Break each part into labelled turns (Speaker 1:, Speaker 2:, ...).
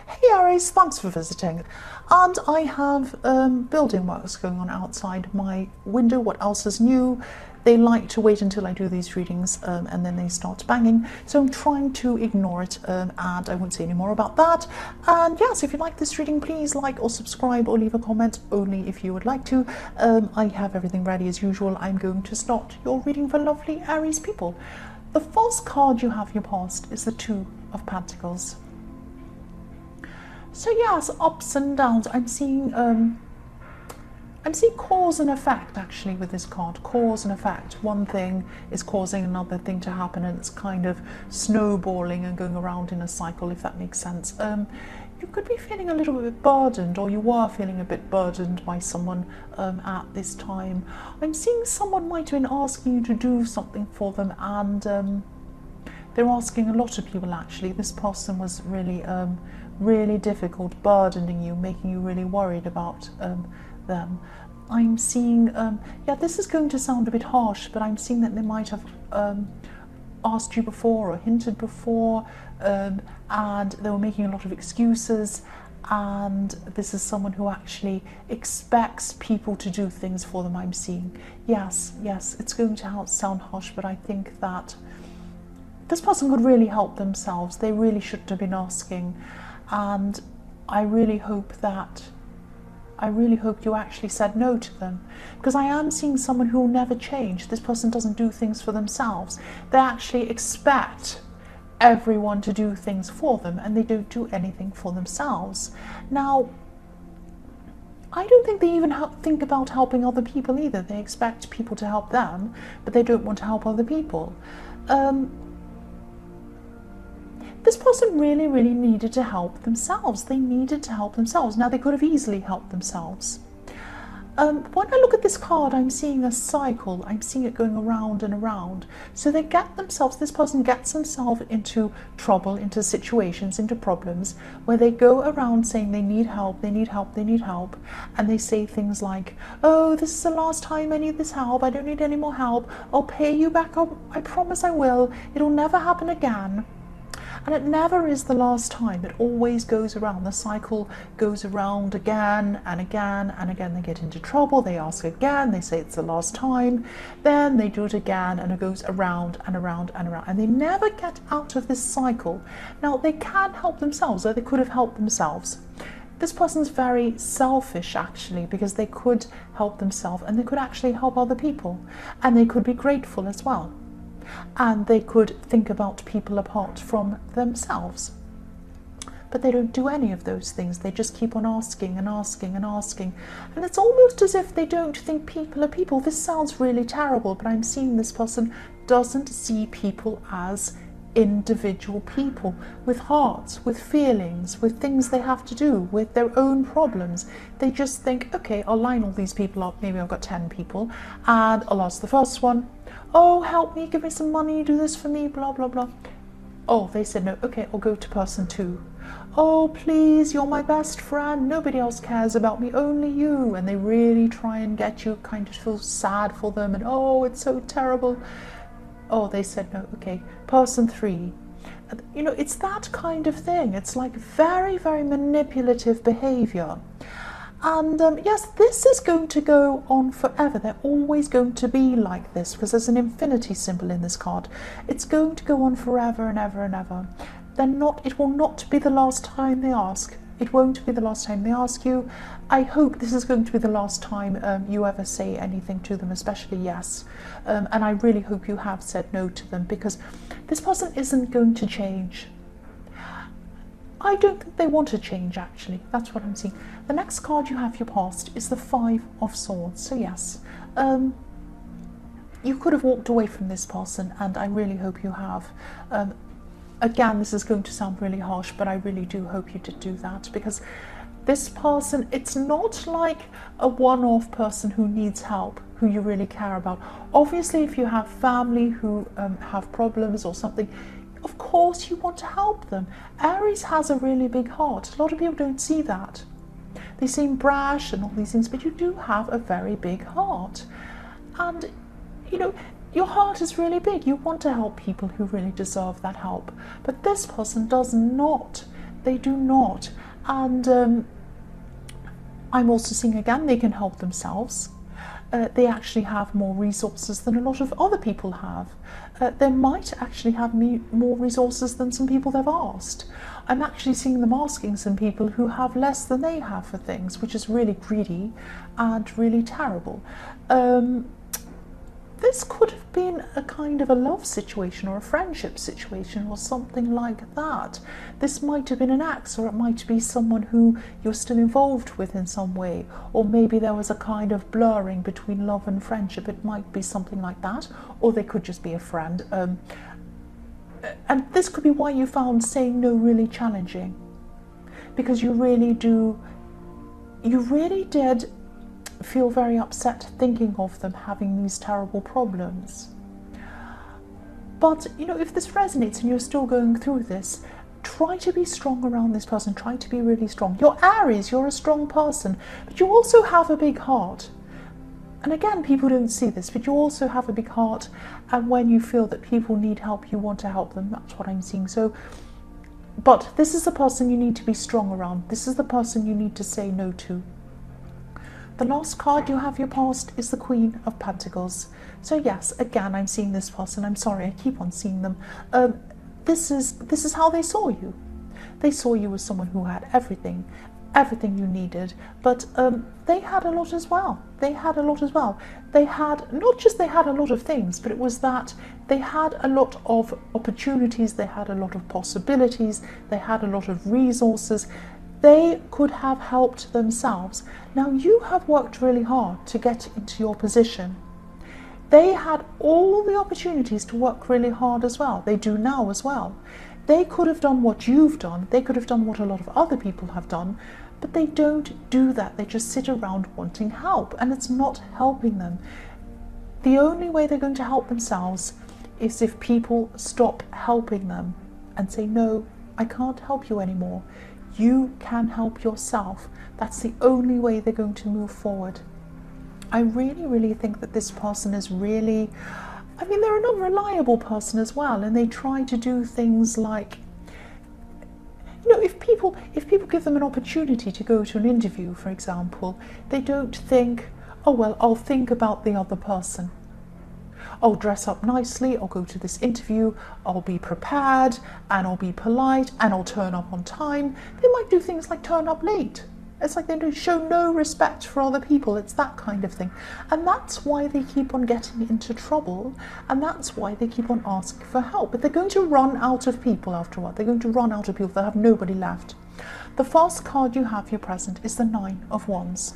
Speaker 1: Hey Aries, thanks for visiting. And I have building works going on outside my window. What else is new? They like to wait until I do these readings and then they start banging. So I'm trying to ignore it and I won't say any more about that. And yes, if you like this reading, please like or subscribe or leave a comment, only if you would like to. I have everything ready as usual. I'm going to start your reading for lovely Aries people. The first card you have in your past is the Two of Pentacles. So yes, ups and downs. I'm seeing cause and effect actually with this card. Cause and effect. One thing is causing another thing to happen, and it's kind of snowballing and going around in a cycle, if that makes sense. You could be feeling a little bit burdened, or you were feeling a bit burdened by someone at this time. I'm seeing someone might have been asking you to do something for them, and they're asking a lot of people actually. This person was really really difficult, burdening you, making you really worried about them. I'm seeing, yeah, this is going to sound a bit harsh, but I'm seeing that they might have asked you before or hinted before, and they were making a lot of excuses, and this is someone who actually expects people to do things for them, I'm seeing. Yes, it's going to sound harsh, but I think that this person could really help themselves. They really shouldn't have been asking. And I really hope you actually said no to them, because I am seeing someone who will never change. This person doesn't do things for themselves. They actually expect everyone to do things for them, and they don't do anything for themselves. Now, I don't think they even think about helping other people either. They expect people to help them, but they don't want to help other people. This person really needed to help themselves. They needed to help themselves. Now, they could have easily helped themselves. When I look at this card, I'm seeing a cycle. I'm seeing it going around and around. So they get themselves, this person gets themselves into trouble, into situations, into problems, where they go around saying they need help, they need help, they need help. And they say things like, oh, this is the last time I need this help. I don't need any more help. I'll pay you back. I promise I will. It'll never happen again. And it never is the last time. It always goes around. The cycle goes around again and again and again. They get into trouble. They ask again. They say it's the last time. Then they do it again, and it goes around and around and around. And they never get out of this cycle. Now, they can help themselves, or they could have helped themselves. This person's very selfish, actually, because they could help themselves and they could actually help other people. And they could be grateful as well. And they could think about people apart from themselves. But they don't do any of those things. They just keep on asking and asking and asking. And it's almost as if they don't think people are people. This sounds really terrible, but I'm seeing this person doesn't see people as individual people with hearts, with feelings, with things they have to do, with their own problems. They just think, okay, I'll line all these people up. Maybe I've got 10 people, and I'll ask the first one, oh, help me, give me some money, do this for me, blah, blah, blah. Oh, they said no. Okay, I'll go to person 2. Oh, please, you're my best friend. Nobody else cares about me, only you. And they really try and get you kind of feel sad for them. And oh, it's so terrible. Oh, they said no. Okay, person 3. You know, it's that kind of thing. It's like very manipulative behavior. And yes, this is going to go on forever. They're always going to be like this, because there's an infinity symbol in this card. It's going to go on forever and ever and ever. It will not be the last time they ask. It won't be the last time they ask you. I hope this is going to be the last time you ever say anything to them, especially yes. And I really hope you have said no to them, because this person isn't going to change. I don't think they want to change, actually. That's what I'm seeing. The next card you have your past is the 5 of Swords. So yes, you could have walked away from this person, and I really hope you have. Again, this is going to sound really harsh, but I really do hope you did do that, because this person, it's not like a one-off person who needs help, who you really care about. Obviously, if you have family who have problems or something, of course you want to help them. Aries has a really big heart. A lot of people don't see that. They seem brash and all these things, but you do have a very big heart. And, you know, your heart is really big. You want to help people who really deserve that help. But this person does not. They do not. And I'm also seeing again, they can help themselves. They actually have more resources than a lot of other people have. They might actually have more resources than some people they've asked. I'm actually seeing them asking some people who have less than they have for things, which is really greedy and really terrible. This could have been a kind of a love situation or a friendship situation or something like that. This might have been an ex, or it might be someone who you're still involved with in some way, or maybe there was a kind of blurring between love and friendship. It might be something like that, or they could just be a friend. And this could be why you found saying no really challenging, because you really did feel very upset thinking of them having these terrible problems. But if this resonates and you're still going through this, try to be strong around this person. Try to be really strong. You're Aries, you're a strong person, but you also have a big heart. And again, people don't see this, but you also have a big heart, and when you feel that people need help, you want to help them. That's what I'm seeing. So, but this is the person you need to be strong around. This is the person you need to say no to. The last card you have your past is the Queen of Pentacles. So yes, again, I'm seeing this person. I'm sorry, I keep on seeing them. This is how they saw you. They saw you as someone who had everything you needed, but they had a lot as well. They had a lot as well. They had, not just they had a lot of things, but it was that they had a lot of opportunities, they had a lot of possibilities, they had a lot of resources. They could have helped themselves. Now you have worked really hard to get into your position. They had all the opportunities to work really hard as well. They do now as well. They could have done what you've done. They could have done what a lot of other people have done, but they don't do that. They just sit around wanting help, and it's not helping them. The only way they're going to help themselves is if people stop helping them and say, no, I can't help you anymore. You can help yourself. That's the only way they're going to move forward. I really, really think that this person is really, they're an unreliable person as well, and they try to do things like, if people give them an opportunity to go to an interview, for example, they don't think, oh well, I'll think about the other person. I'll dress up nicely, I'll go to this interview, I'll be prepared, and I'll be polite, and I'll turn up on time. They might do things like turn up late. It's like they show no respect for other people. It's that kind of thing. And that's why they keep on getting into trouble, and that's why they keep on asking for help. But they're going to run out of people after a while. They're going to run out of people. They'll have nobody left. The first card you have here present is the Nine of Wands.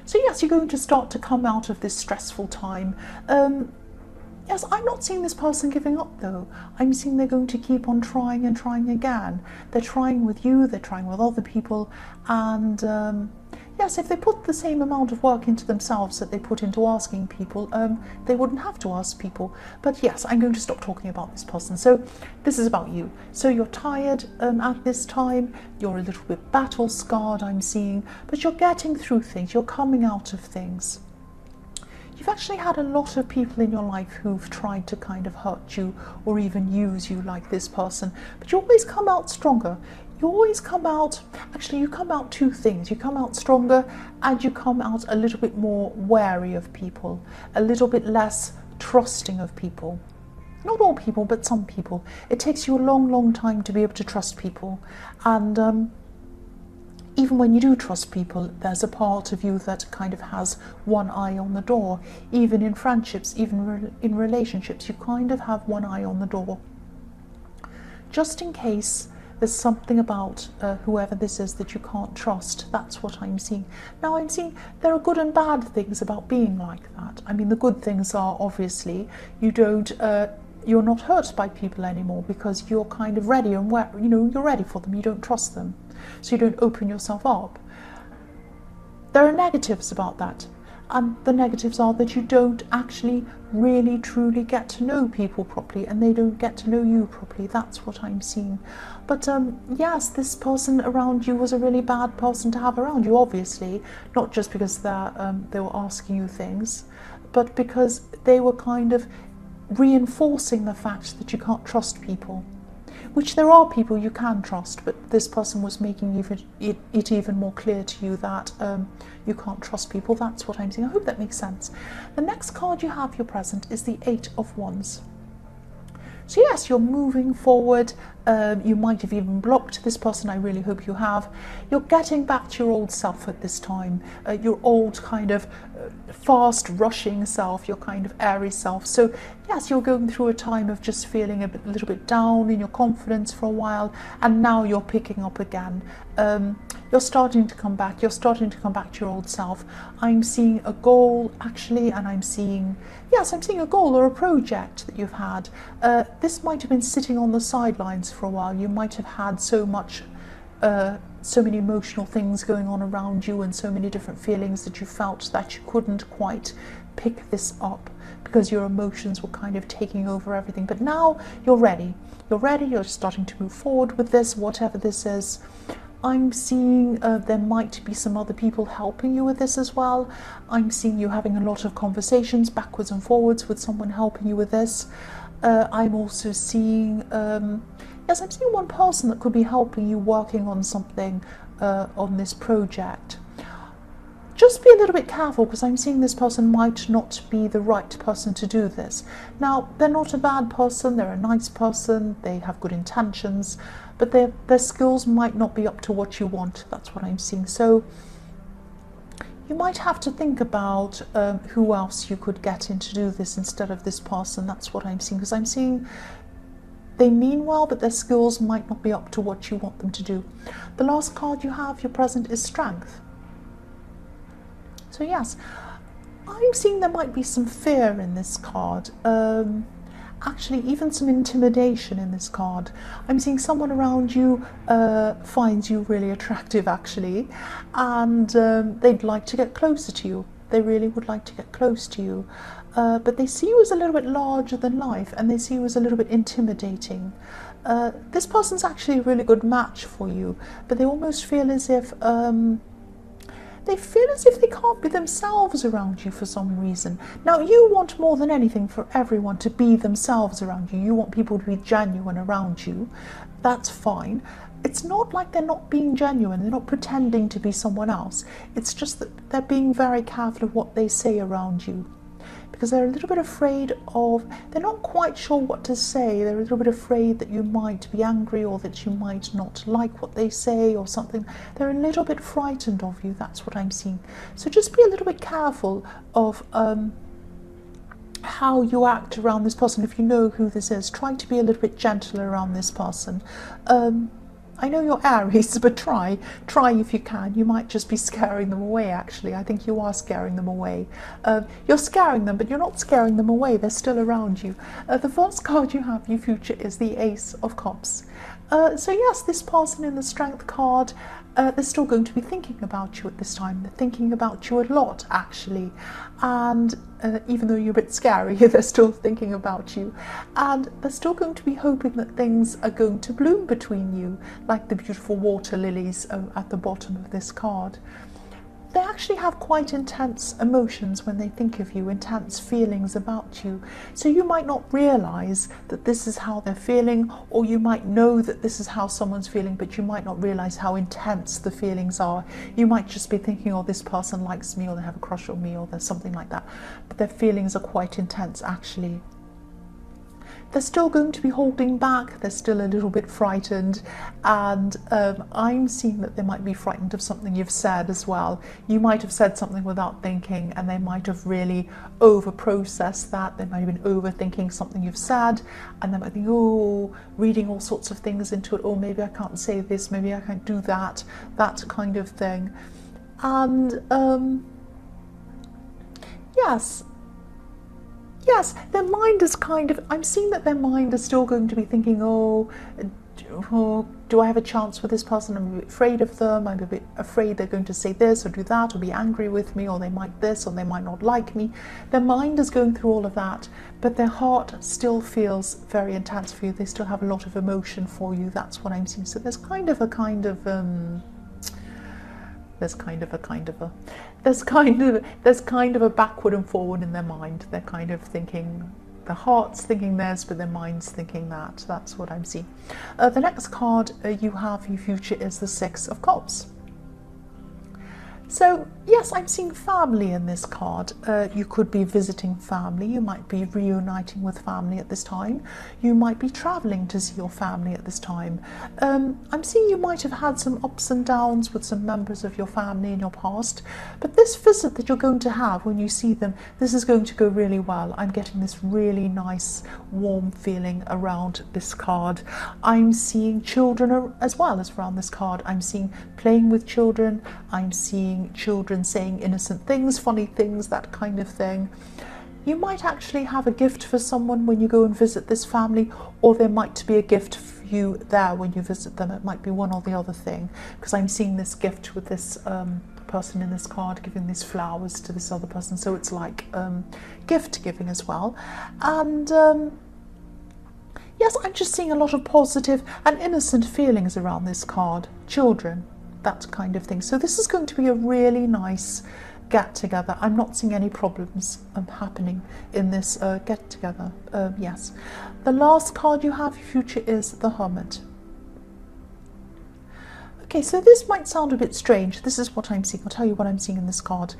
Speaker 1: So yes, you're going to start to come out of this stressful time. Yes, I'm not seeing this person giving up though. I'm seeing they're going to keep on trying and trying again. They're trying with you, they're trying with other people, and yes, if they put the same amount of work into themselves that they put into asking people, they wouldn't have to ask people. But yes, I'm going to stop talking about this person. So this is about you. So you're tired at this time, you're a little bit battle scarred, I'm seeing, but you're getting through things, you're coming out of things. You've actually had a lot of people in your life who've tried to kind of hurt you or even use you like this person, but you always come out stronger. You always come out, actually you come out two things. You come out stronger, and you come out a little bit more wary of people, a little bit less trusting of people. Not all people, but some people. It takes you a long, long time to be able to trust people, and even when you do trust people, there's a part of you that kind of has one eye on the door. Even in friendships, even in relationships, you kind of have one eye on the door. Just in case there's something about whoever this is that you can't trust. That's what I'm seeing. Now I'm seeing there are good and bad things about being like that. I mean, the good things are obviously you're not hurt by people anymore because you're kind of ready and you're ready for them. You don't trust them. So you don't open yourself up. There are negatives about that, and the negatives are that you don't actually really truly get to know people properly, and they don't get to know you properly. That's what I'm seeing. But yes, this person around you was a really bad person to have around you, obviously, not just because they were asking you things, but because they were kind of reinforcing the fact that you can't trust people. which there are people you can trust, but this person was making it even more clear to you that you can't trust people. That's what I'm saying. I hope that makes sense. The next card you have, your present, is the Eight of Wands. So yes, you're moving forward. You might have even blocked this person. I really hope you have. You're getting back to your old self at this time. Your old kind of fast rushing self, your kind of airy self. So yes, you're going through a time of just feeling a little bit down in your confidence for a while, and now you're picking up again. You're starting to come back. You're starting to come back to your old self. I'm seeing a goal actually, and I'm seeing a goal or a project that you've had. This might have been sitting on the sidelines for a while. You might have had so many emotional things going on around you, and so many different feelings that you felt that you couldn't quite pick this up because your emotions were kind of taking over everything. But now you're ready. You're starting to move forward with this, whatever this is. I'm seeing there might be some other people helping you with this as well. I'm seeing you having a lot of conversations backwards and forwards with someone helping you with this. I'm also seeing, I'm seeing one person that could be helping you working on something on this project. Just be a little bit careful, because I'm seeing this person might not be the right person to do this. Now, they're not a bad person, they're a nice person, they have good intentions, but their skills might not be up to what you want. That's what I'm seeing. So you might have to think about who else you could get in to do this instead of this person. That's what I'm seeing, because I'm seeing they mean well, but their skills might not be up to what you want them to do. The last card you have, your present, is Strength. So yes, I'm seeing there might be some fear in this card. Actually, even some intimidation in this card. I'm seeing someone around you finds you really attractive, actually, and they'd like to get closer to you. They really would like to get close to you. But they see you as a little bit larger than life, and they see you as a little bit intimidating. This person's actually a really good match for you, but they almost feel as if they can't be themselves around you for some reason. Now, you want more than anything for everyone to be themselves around you. You want people to be genuine around you. That's fine. It's not like they're not being genuine. They're not pretending to be someone else. It's just that they're being very careful of what they say around you, because they're a little bit afraid of, they're not quite sure what to say. They're a little bit afraid that you might be angry, or that you might not like what they say or something. They're a little bit frightened of you. That's what I'm seeing. So just be a little bit careful of how you act around this person. If you know who this is, try to be a little bit gentler around this person. I know you're Aries, but try if you can. You might just be scaring them away, actually. I think you are scaring them away. You're scaring them, but you're not scaring them away. They're still around you. The first card you have, your future, is the Ace of Cups. So yes, this person in the Strength card, they're still going to be thinking about you at this time. They're thinking about you a lot, actually. And even though you're a bit scary, they're still thinking about you. And they're still going to be hoping that things are going to bloom between you, like the beautiful water lilies at the bottom of this card. They actually have quite intense emotions when they think of you, intense feelings about you. So you might not realise that this is how they're feeling, or you might know that this is how someone's feeling, but you might not realise how intense the feelings are. You might just be thinking, oh, this person likes me, or they have a crush on me, or there's something like that. But their feelings are quite intense, actually. They're still going to be holding back. They're still a little bit frightened, and I'm seeing that they might be frightened of something you've said as well. You might have said something without thinking, and they might have really over-processed that. They might have been overthinking something you've said, and they might think, oh, reading all sorts of things into it. Oh, maybe I can't say this, maybe I can't do that, that kind of thing. And yes, their mind is kind of, I'm seeing that their mind is still going to be thinking, oh, do I have a chance with this person? I'm a bit afraid of them. I'm a bit afraid they're going to say this or do that, or be angry with me, or they might this, or they might not like me. Their mind is going through all of that, but their heart still feels very intense for you. They still have a lot of emotion for you. That's what I'm seeing. So there's kind of a backward and forward in their mind. They're kind of thinking the heart's thinking this, but their mind's thinking that. That's what I'm seeing. The next card you have for your future is the Six of Cups. So yes, I'm seeing family in this card. You could be visiting family, you might be reuniting with family at this time, you might be travelling to see your family at this time. I'm seeing you might have had some ups and downs with some members of your family in your past, but this visit that you're going to have when you see them, this is going to go really well. I'm getting this really nice warm feeling around this card. I'm seeing children as well as around this card. I'm seeing playing with children, I'm seeing children saying innocent things, funny things, that kind of thing. You might actually have a gift for someone when you go and visit this family, or there might be a gift for you there when you visit them. It might be one or the other thing, because I'm seeing this gift with this person in this card giving these flowers to this other person, so it's like gift giving as well. And yes, I'm just seeing a lot of positive and innocent feelings around this card. Children, that kind of thing. So this is going to be a really nice get together. I'm not seeing any problems happening in this get together. Yes. The last card you have for future is the Hermit. Okay, so this might sound a bit strange. This is what I'm seeing. I'll tell you what I'm seeing in this card.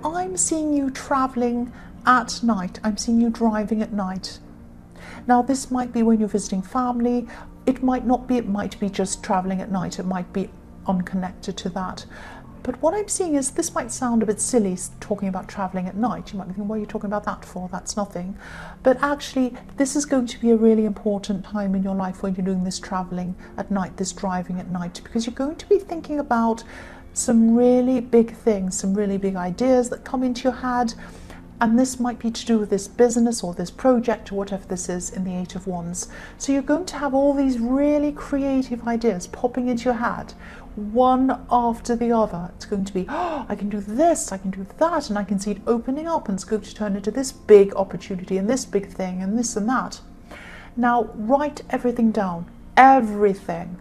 Speaker 1: I'm seeing you traveling at night. I'm seeing you driving at night. Now this might be when you're visiting family. It might not be, it might be just traveling at night. It might be unconnected to that. But what I'm seeing is, this might sound a bit silly talking about traveling at night. You might be thinking, what are you talking about that for? That's nothing. But actually, this is going to be a really important time in your life when you're doing this traveling at night, this driving at night, because you're going to be thinking about some really big things, some really big ideas that come into your head. And this might be to do with this business or this project or whatever this is in the Eight of Wands. So you're going to have all these really creative ideas popping into your head, one after the other. It's going to be, oh, I can do this, I can do that, and I can see it opening up, and it's going to turn into this big opportunity and this big thing and this and that. Now, write everything down, everything.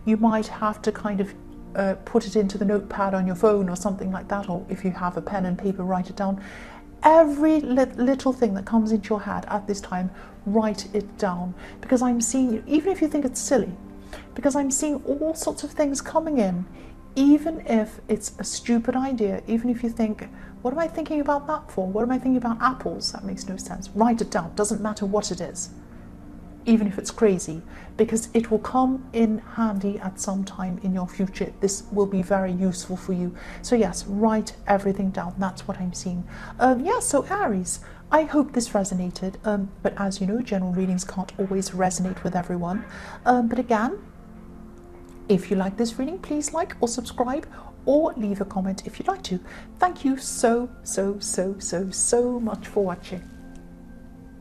Speaker 1: You might have to kind of put it into the notepad on your phone or something like that, or if you have a pen and paper, write it down. Every little thing that comes into your head at this time, write it down, because I'm seeing, even if you think it's silly, because I'm seeing all sorts of things coming in, even if it's a stupid idea, even if you think, what am I thinking about that for? What am I thinking about apples? That makes no sense. Write it down. Doesn't matter what it is, even if it's crazy, because it will come in handy at some time in your future. This will be very useful for you. So yes, write everything down. That's what I'm seeing. Yeah, so Aries, I hope this resonated, but as you know, general readings can't always resonate with everyone. But again, if you like this reading, please like or subscribe, or leave a comment if you'd like to. Thank you so much for watching.